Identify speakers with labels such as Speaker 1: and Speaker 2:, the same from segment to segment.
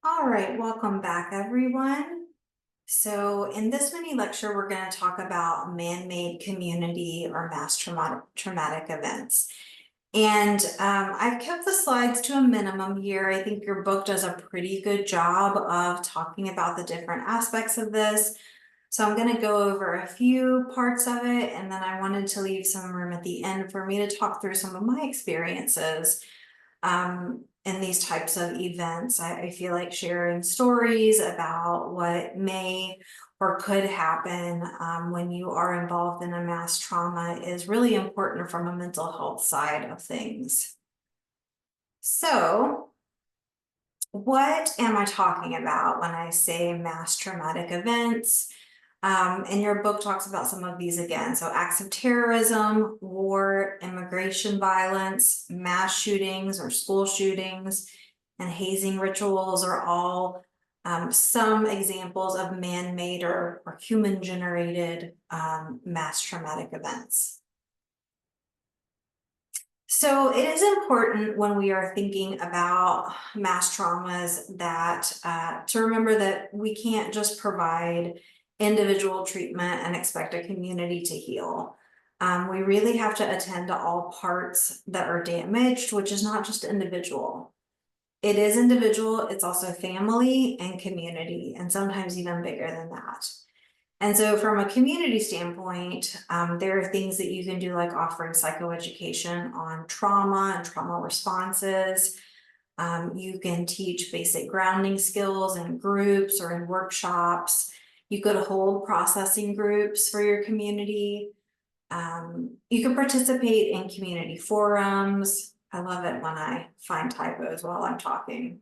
Speaker 1: All right, welcome back, everyone. So in this mini lecture, we're going to talk about man-made community or mass traumatic events. And I've kept the slides to a minimum here. I think your book does a pretty good job of talking about the different aspects of this. So I'm going to go over a few parts of it, and then I wanted to leave some room at the end for me to talk through some of my experiences in these types of events. I feel like sharing stories about what may or could happen when you are involved in a mass trauma is really important from a mental health side of things. So, what am I talking about when I say mass traumatic events? And your book talks about some of these again. So acts of terrorism, war, immigration violence, mass shootings or school shootings, and hazing rituals are all some examples of man-made or human-generated mass traumatic events. So it is important when we are thinking about mass traumas that to remember that we can't just provide individual treatment and expect a community to heal. We really have to attend to all parts that are damaged, which is not just individual. It is individual, it's also family and community, and sometimes even bigger than that. And so from a community standpoint, there are things that you can do like offering psychoeducation on trauma and trauma responses. You can teach basic grounding skills in groups or in workshops. You could hold processing groups for your community. You can participate in community forums. I love it when I find typos while I'm talking.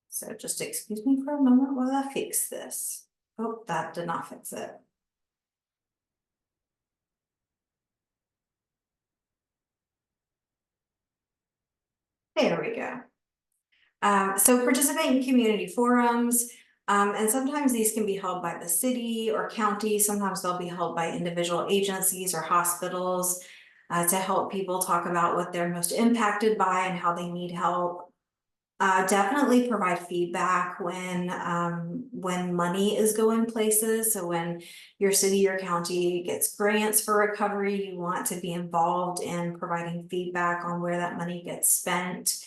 Speaker 1: So just excuse me for a moment while I fix this. Oh, that did not fix it. There we go. So participate in community forums, and sometimes these can be held by the city or county. Sometimes they'll be held by individual agencies or hospitals to help people talk about what they're most impacted by and how they need help. Definitely provide feedback when money is going places. So when your city or county gets grants for recovery, you want to be involved in providing feedback on where that money gets spent.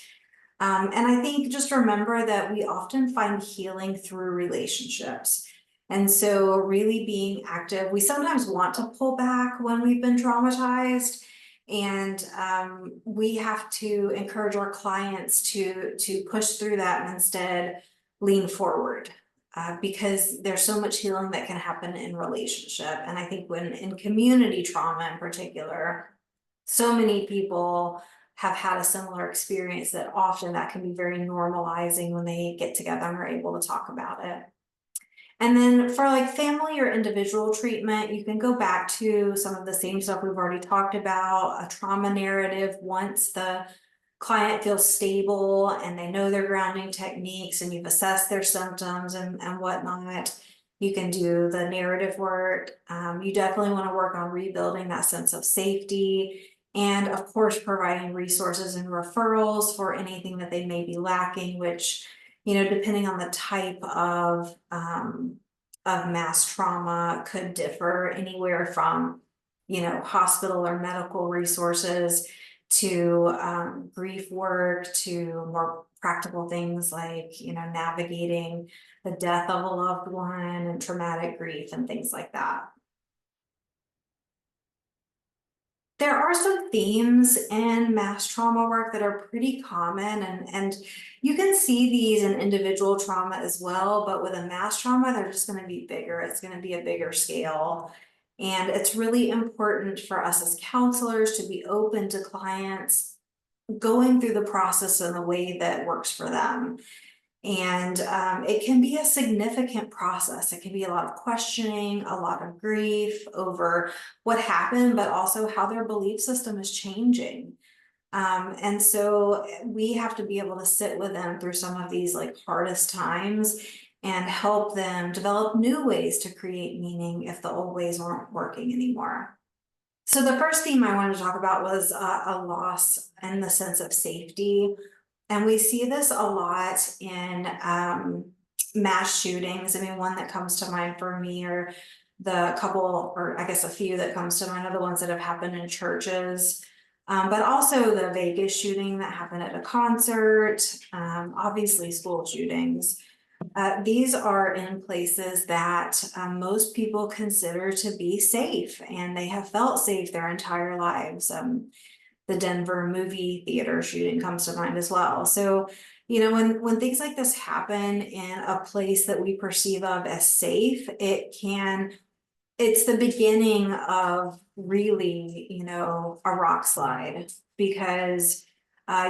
Speaker 1: And I think just remember that we often find healing through relationships. And so really being active, we sometimes want to pull back when we've been traumatized. And we have to encourage our clients to push through that and instead lean forward. Because there's so much healing that can happen in relationship. And I think when in community trauma in particular, so many people have had a similar experience that often that can be very normalizing when they get together and are able to talk about it. And then for like family or individual treatment, you can go back to some of the same stuff we've already talked about, a trauma narrative once the client feels stable and they know their grounding techniques and you've assessed their symptoms and whatnot. You can do the narrative work. You definitely want to work on rebuilding that sense of safety and of course providing resources and referrals for anything that they may be lacking, which depending on the type of mass trauma could differ anywhere from, hospital or medical resources to grief work to more practical things like, navigating the death of a loved one and traumatic grief and things like that. There are some themes in mass trauma work that are pretty common, and you can see these in individual trauma as well, but with a mass trauma, they're just going to be bigger. It's going to be a bigger scale. And it's really important for us as counselors to be open to clients going through the process in a way that works for them. And it can be a significant process. It can be a lot of questioning, a lot of grief over what happened, but also how their belief system is changing. And so we have to be able to sit with them through some of these like hardest times and help them develop new ways to create meaning if the old ways aren't working anymore. So the first theme I wanted to talk about was a loss in the sense of safety. And we see this a lot in mass shootings. I mean, one that comes to mind for me are the couple, or I guess a few that comes to mind are the ones that have happened in churches. But also the Vegas shooting that happened at a concert, obviously school shootings. These are in places that most people consider to be safe, and they have felt safe their entire lives. The Denver movie theater shooting comes to mind as well. So, you know, when things like this happen in a place that we perceive of as safe, it's the beginning of really, you know, a rock slide, because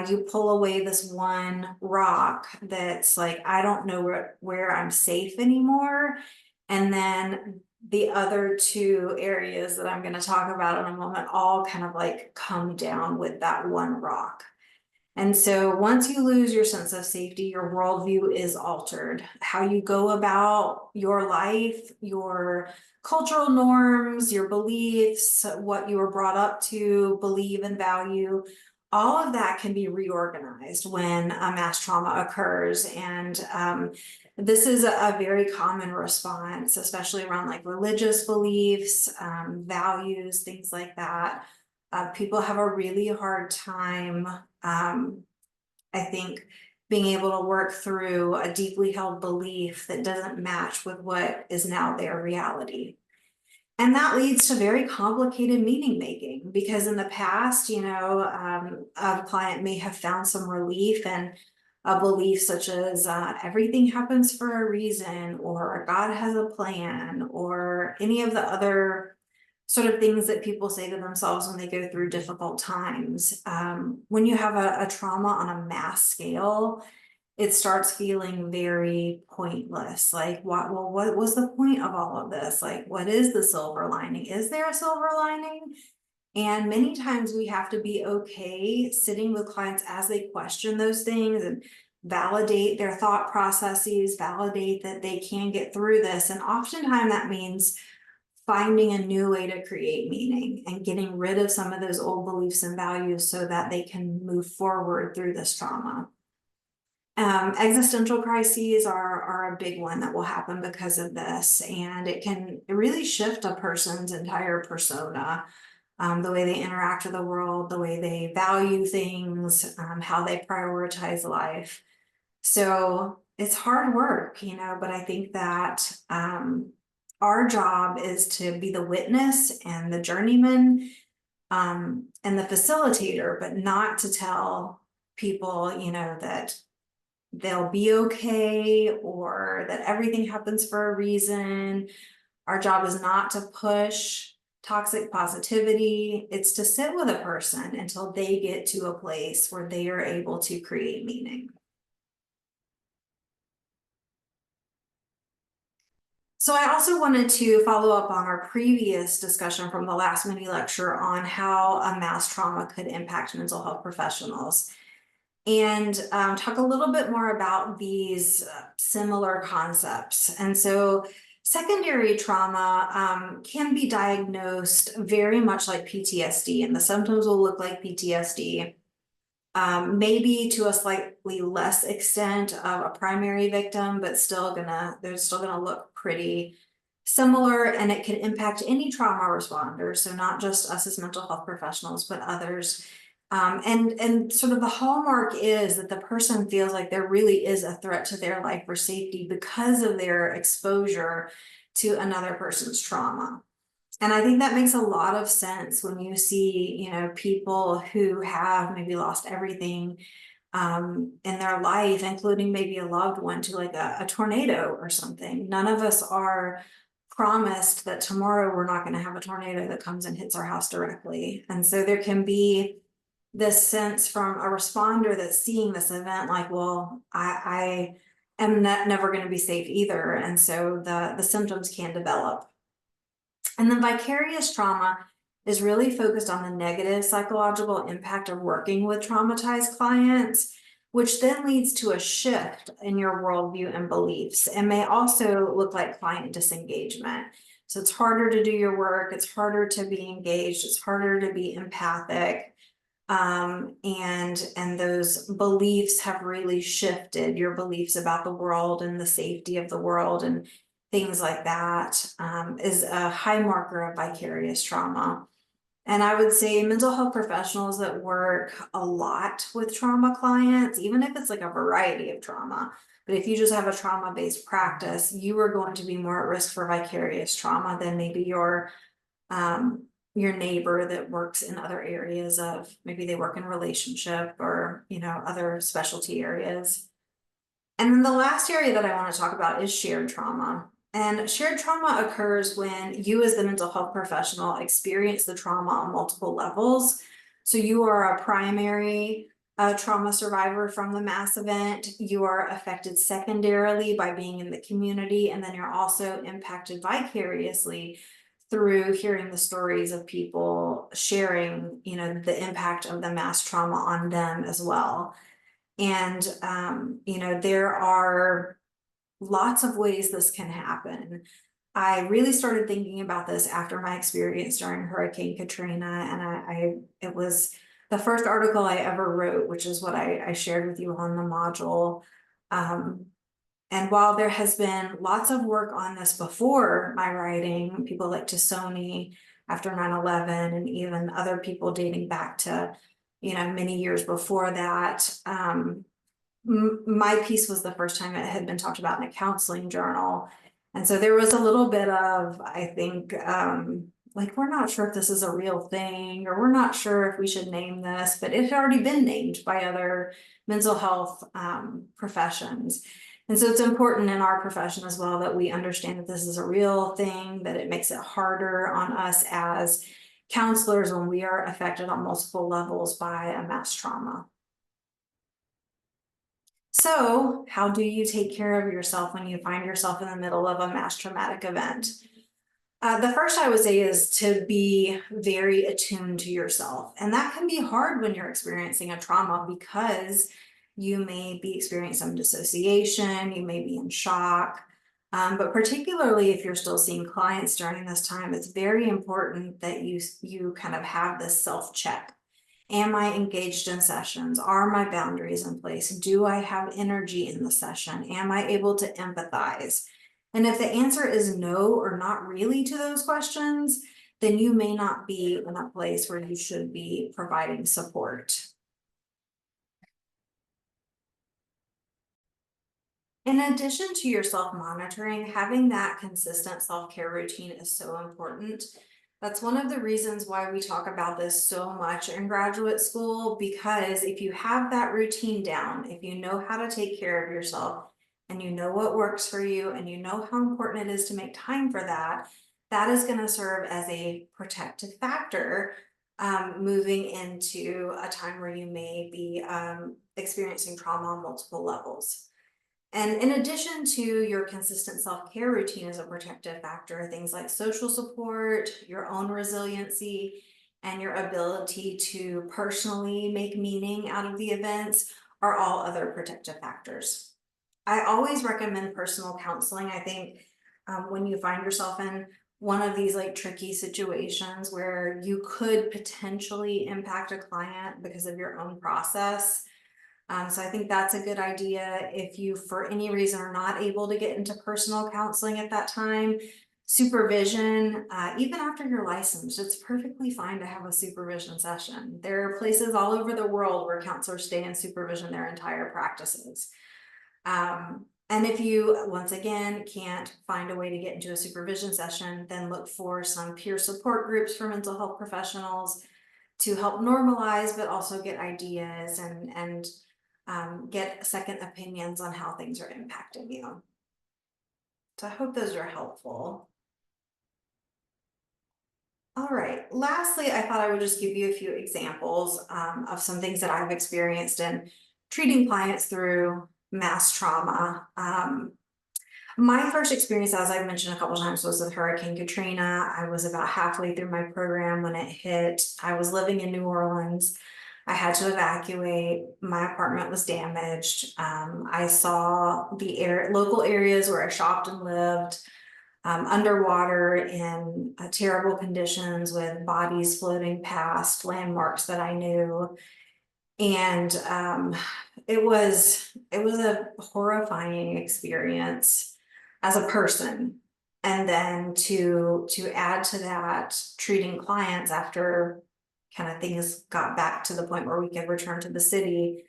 Speaker 1: you pull away this one rock that's like, I don't know where I'm safe anymore. And then the other two areas that I'm going to talk about in a moment all kind of like come down with that one rock. And so once you lose your sense of safety, your worldview is altered. How you go about your life, your cultural norms, your beliefs, what you were brought up to believe and value, all of that can be reorganized when a mass trauma occurs. And this is a very common response, especially around like religious beliefs, values, things like that. People have a really hard time, I think, being able to work through a deeply held belief that doesn't match with what is now their reality. And that leads to very complicated meaning making, because in the past, you know, a client may have found some relief in a belief such as everything happens for a reason, or God has a plan, or any of the other sort of things that people say to themselves when they go through difficult times. When you have a trauma on a mass scale, it starts feeling very pointless. Like, what was the point of all of this? Like, what is the silver lining? Is there a silver lining? And many times we have to be okay sitting with clients as they question those things and validate their thought processes, validate that they can get through this. And oftentimes that means finding a new way to create meaning and getting rid of some of those old beliefs and values so that they can move forward through this trauma. Existential crises are a big one that will happen because of this, and it can really shift a person's entire persona, the way they interact with the world, the way they value things, how they prioritize life. So it's hard work, you know, but I think that our job is to be the witness and the journeyman, and the facilitator, but not to tell people, you know, that they'll be okay or that everything happens for a reason. Our job is not to push toxic positivity. It's to sit with a person until they get to a place where they are able to create meaning. So I also wanted to follow up on our previous discussion from the last mini lecture on how a mass trauma could impact mental health professionals, and talk a little bit more about these similar concepts. And so secondary trauma can be diagnosed very much like PTSD, and the symptoms will look like PTSD. Maybe to a slightly less extent of a primary victim, but they're still gonna look pretty similar, and it can impact any trauma responder. So not just us as mental health professionals, but others. And sort of the hallmark is that the person feels like there really is a threat to their life or safety because of their exposure to another person's trauma. And I think that makes a lot of sense when you see, you know, people who have maybe lost everything in their life, including maybe a loved one, to like a tornado or something. None of us are promised that tomorrow we're not going to have a tornado that comes and hits our house directly. And so there can be this sense from a responder that's seeing this event like, well, I am never going to be safe either. And so the symptoms can develop. And then vicarious trauma is really focused on the negative psychological impact of working with traumatized clients, which then leads to a shift in your worldview and beliefs, and may also look like client disengagement. So it's harder to do your work, it's harder to be engaged, it's harder to be empathic. And those beliefs have really shifted, your beliefs about the world and the safety of the world and things like that, is a high marker of vicarious trauma. And I would say mental health professionals that work a lot with trauma clients, even if it's like a variety of trauma, but if you just have a trauma-based practice, you are going to be more at risk for vicarious trauma than maybe your neighbor that works in other areas of, maybe they work in relationship or, other specialty areas. And then the last area that I want to talk about is shared trauma. And shared trauma occurs when you, as the mental health professional, experience the trauma on multiple levels. So you are a primary trauma survivor from the mass event. You are affected secondarily by being in the community, and then you're also impacted vicariously through hearing the stories of people sharing, the impact of the mass trauma on them as well. And, there are lots of ways this can happen. I really started thinking about this after my experience during Hurricane Katrina, and it was the first article I ever wrote, which is what I shared with you on the module. And while there has been lots of work on this before my writing, people like Tassoni after 9/11, and even other people dating back to, many years before that, my piece was the first time it had been talked about in a counseling journal. And so there was a little bit of, I think, like, we're not sure if this is a real thing, or we're not sure if we should name this, but it had already been named by other mental health professions. And so it's important in our profession as well that we understand that this is a real thing, that it makes it harder on us as counselors when we are affected on multiple levels by a mass trauma. So, how do you take care of yourself when you find yourself in the middle of a mass traumatic event? The first I would say is to be very attuned to yourself. And that can be hard when you're experiencing a trauma, because you may be experiencing some dissociation, you may be in shock. But particularly if you're still seeing clients during this time, it's very important that you kind of have this self-check. Am I engaged in sessions? Are my boundaries in place? Do I have energy in the session? Am I able to empathize? And if the answer is no, or not really to those questions, then you may not be in a place where you should be providing support. In addition to your self-monitoring, having that consistent self-care routine is so important. That's one of the reasons why we talk about this so much in graduate school, because if you have that routine down, if you know how to take care of yourself, and you know what works for you, and you know how important it is to make time for that, that is going to serve as a protective factor moving into a time where you may be experiencing trauma on multiple levels. And in addition to your consistent self-care routine as a protective factor, things like social support, your own resiliency, and your ability to personally make meaning out of the events are all other protective factors. I always recommend personal counseling. I think when you find yourself in one of these like tricky situations where you could potentially impact a client because of your own process, so I think that's a good idea. If you, for any reason, are not able to get into personal counseling at that time, supervision, even after you're licensed, it's perfectly fine to have a supervision session. There are places all over the world where counselors stay in supervision their entire practices. And if you, once again, can't find a way to get into a supervision session, then look for some peer support groups for mental health professionals to help normalize, but also get ideas and get second opinions on how things are impacting you. So I hope those are helpful. All right, lastly, I thought I would just give you a few examples of some things that I've experienced in treating clients through mass trauma. My first experience, as I've mentioned a couple of times, was with Hurricane Katrina. I was about halfway through my program when it hit. I was living in New Orleans. I had to evacuate. My apartment was damaged. I saw the local areas where I shopped and lived underwater in terrible conditions with bodies floating past landmarks that I knew. And it was a horrifying experience as a person. And then to add to that, treating clients after kind of things got back to the point where we could return to the city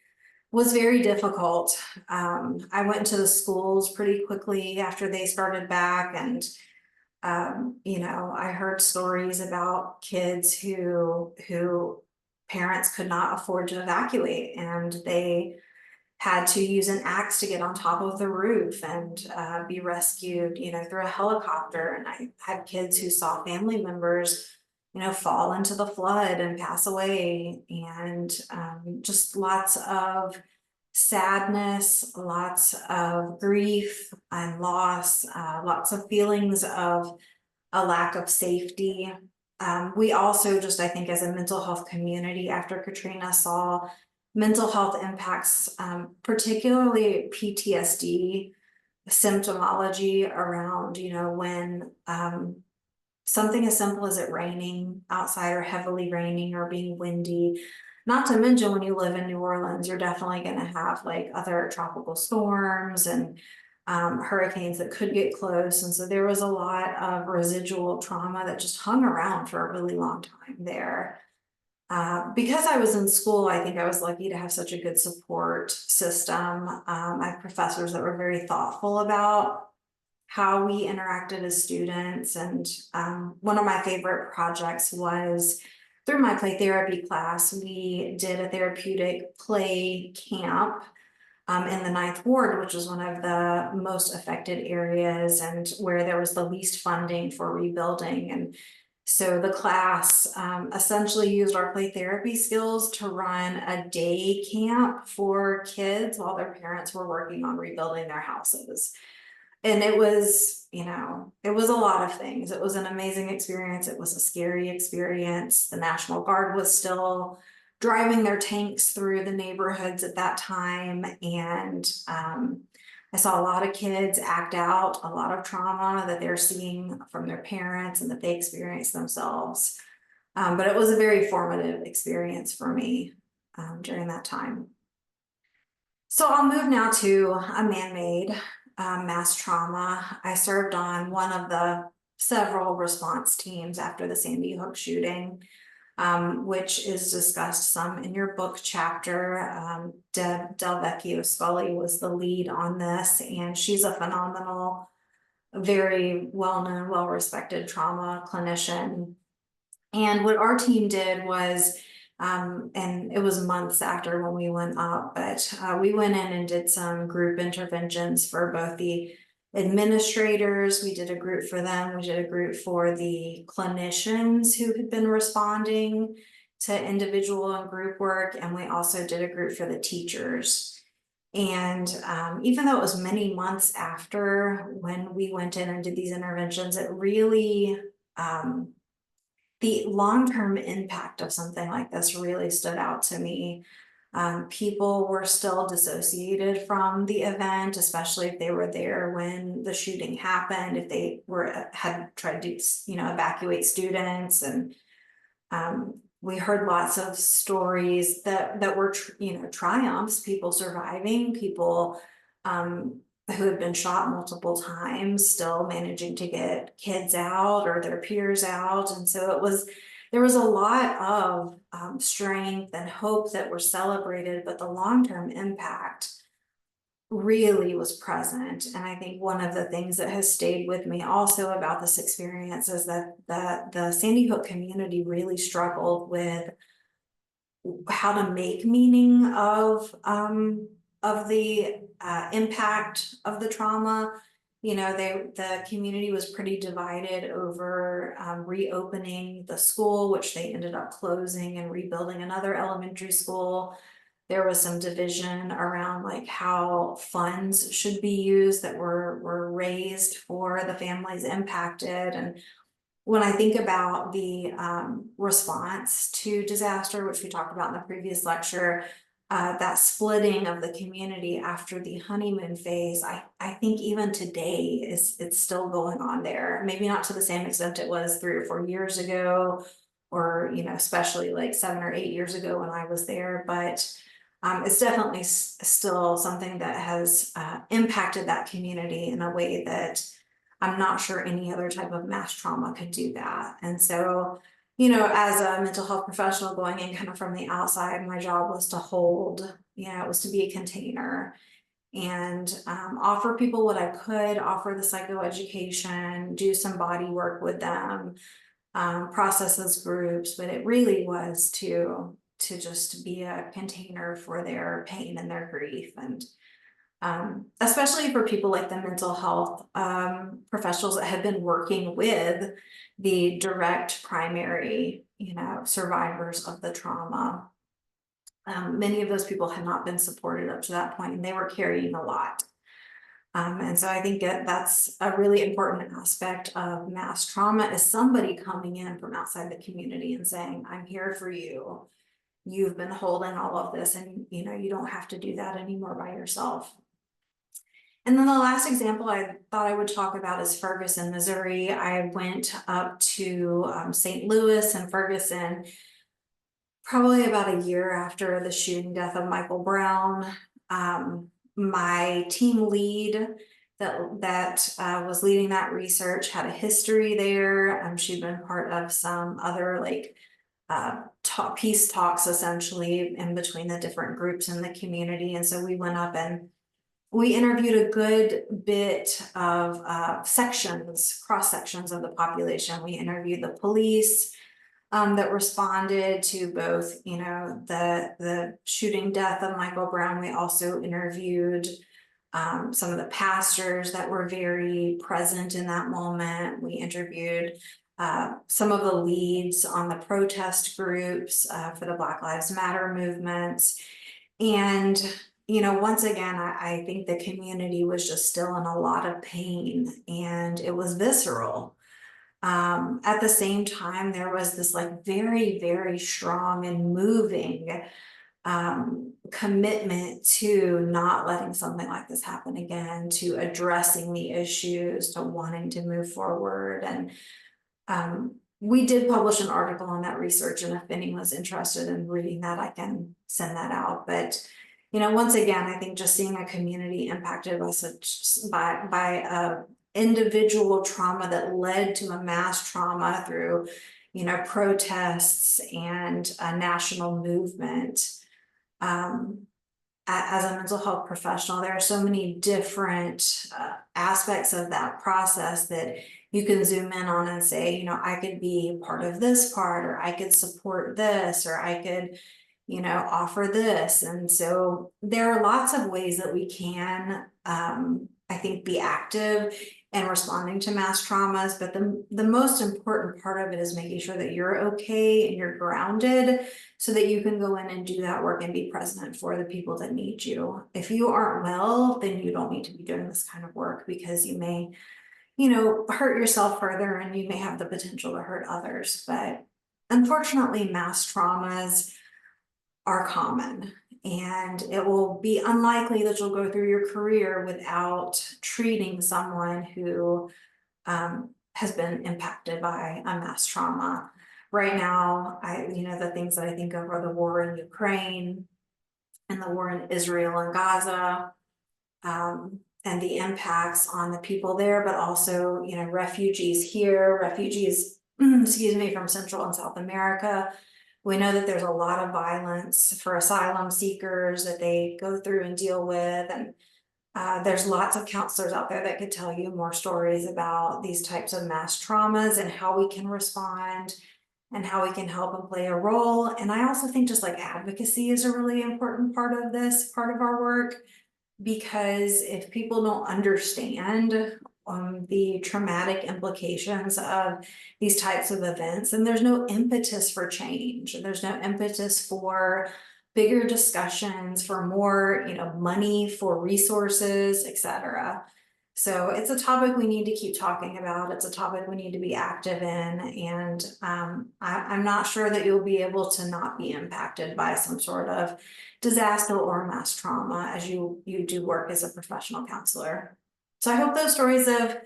Speaker 1: was very difficult. I went into the schools pretty quickly after they started back, and you know, I heard stories about kids who parents could not afford to evacuate, and they had to use an axe to get on top of the roof and be rescued, you know, through a helicopter. And I had kids who saw family members, you know, fall into the flood and pass away, and just lots of sadness, lots of grief and loss, lots of feelings of a lack of safety. We also just, I think, as a mental health community after Katrina, saw mental health impacts, particularly PTSD symptomology around, you know, when something as simple as it raining outside or heavily raining or being windy. Not to mention when you live in New Orleans, you're definitely going to have like other tropical storms and hurricanes that could get close. And so there was a lot of residual trauma that just hung around for a really long time there. Because I was in school, I think I was lucky to have such a good support system. I have professors that were very thoughtful about how we interacted as students. And one of my favorite projects was through my play therapy class, we did a therapeutic play camp in the Ninth Ward, which was one of the most affected areas and where there was the least funding for rebuilding. And so the class essentially used our play therapy skills to run a day camp for kids while their parents were working on rebuilding their houses. And it was, you know, it was a lot of things. It was an amazing experience. It was a scary experience. The National Guard was still driving their tanks through the neighborhoods at that time. And I saw a lot of kids act out a lot of trauma that they're seeing from their parents and that they experienced themselves. But it was a very formative experience for me during that time. So I'll move now to a man-made mass trauma. I served on one of the several response teams after the Sandy Hook shooting, which is discussed some in your book chapter. Deb Delvecchio Scully was the lead on this, and she's a phenomenal, very well-known, well-respected trauma clinician. And what our team did was, and it was months after when we went up, but we went in and did some group interventions for both the administrators. We did a group for them. We did a group for the clinicians who had been responding to individual and group work. And we also did a group for the teachers. And even though it was many months after when we went in and did these interventions, it really, the long-term impact of something like this really stood out to me. People were still dissociated from the event, especially if they were there when the shooting happened, if they had tried to, you know, evacuate students. And we heard lots of stories that were, you know, triumphs, people surviving, people who had been shot multiple times, still managing to get kids out or their peers out. And so there was a lot of strength and hope that were celebrated, but the long-term impact really was present. And I think one of the things that has stayed with me also about this experience is that the Sandy Hook community really struggled with how to make meaning of the impact of the trauma. You know, the community was pretty divided over reopening the school, which they ended up closing and rebuilding another elementary school. There was some division around like how funds should be used that were raised for the families impacted. And when I think about the response to disaster, which we talked about in the previous lecture, that splitting of the community after the honeymoon phase, I think even today it's still going on there. Maybe not to the same extent it was 3 or 4 years ago, or, especially like 7 or 8 years ago when I was there, but it's definitely still something that has impacted that community in a way that I'm not sure any other type of mass trauma could do that. And so, as a mental health professional going in kind of from the outside, my job was to hold, it was to be a container and offer people what I could, offer the psychoeducation, do some body work with them, process those groups, but it really was to just be a container for their pain and their grief. And especially for people like the mental health professionals that have been working with the direct primary, survivors of the trauma. Many of those people had not been supported up to that point, and they were carrying a lot. And so I think that's a really important aspect of mass trauma, is somebody coming in from outside the community and saying, I'm here for you. You've been holding all of this, and you don't have to do that anymore by yourself. And then the last example I thought I would talk about is Ferguson, Missouri. I went up to St. Louis and Ferguson probably about a year after the shooting death of Michael Brown. My team lead that was leading that research had a history there. She'd been part of some other peace talks essentially in between the different groups in the community. And so we went up and we interviewed a good bit of cross sections of the population. We interviewed the police that responded to both, the shooting death of Michael Brown. We also interviewed some of the pastors that were very present in that moment. We interviewed some of the leads on the protest groups for the Black Lives Matter movements. And once again, I think the community was just still in a lot of pain, and it was visceral. At the same time, there was this very, very strong and moving commitment to not letting something like this happen again, to addressing the issues, to wanting to move forward. And we did publish an article on that research, and if anyone's interested in reading that, I can send that out. But once again, I think just seeing a community impacted by a individual trauma that led to a mass trauma through, protests and a national movement. As a mental health professional, there are so many different aspects of that process that you can zoom in on and say, I could be part of this part, or I could support this, or I could offer this. And so there are lots of ways that we can, I think, be active in responding to mass traumas. But the most important part of it is making sure that you're okay and you're grounded so that you can go in and do that work and be present for the people that need you. If you aren't well, then you don't need to be doing this kind of work, because you may, hurt yourself further, and you may have the potential to hurt others. But unfortunately, mass traumas are common, and it will be unlikely that you'll go through your career without treating someone who has been impacted by a mass trauma. Right now, the things that I think of are the war in Ukraine and the war in Israel and Gaza, and the impacts on the people there, but also, refugees here, refugees, excuse me, from Central and South America. We know that there's a lot of violence for asylum seekers that they go through and deal with. And there's lots of counselors out there that could tell you more stories about these types of mass traumas and how we can respond and how we can help and play a role. And I also think just advocacy is a really important part of this, part of our work, because if people don't understand the traumatic implications of these types of events, and there's no impetus for change. There's no impetus for bigger discussions, for more, money, for resources, etc. So it's a topic we need to keep talking about. It's a topic we need to be active in, and I'm not sure that you'll be able to not be impacted by some sort of disaster or mass trauma as you do work as a professional counselor. So I hope those stories have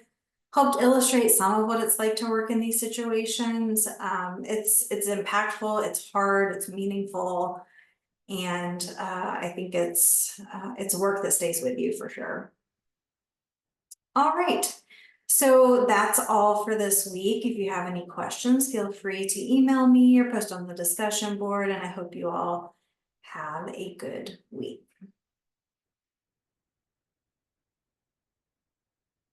Speaker 1: helped illustrate some of what it's like to work in these situations. It's impactful, it's hard, it's meaningful, and I think it's work that stays with you for sure. All right, so that's all for this week. If you have any questions, feel free to email me or post on the discussion board, and I hope you all have a good week.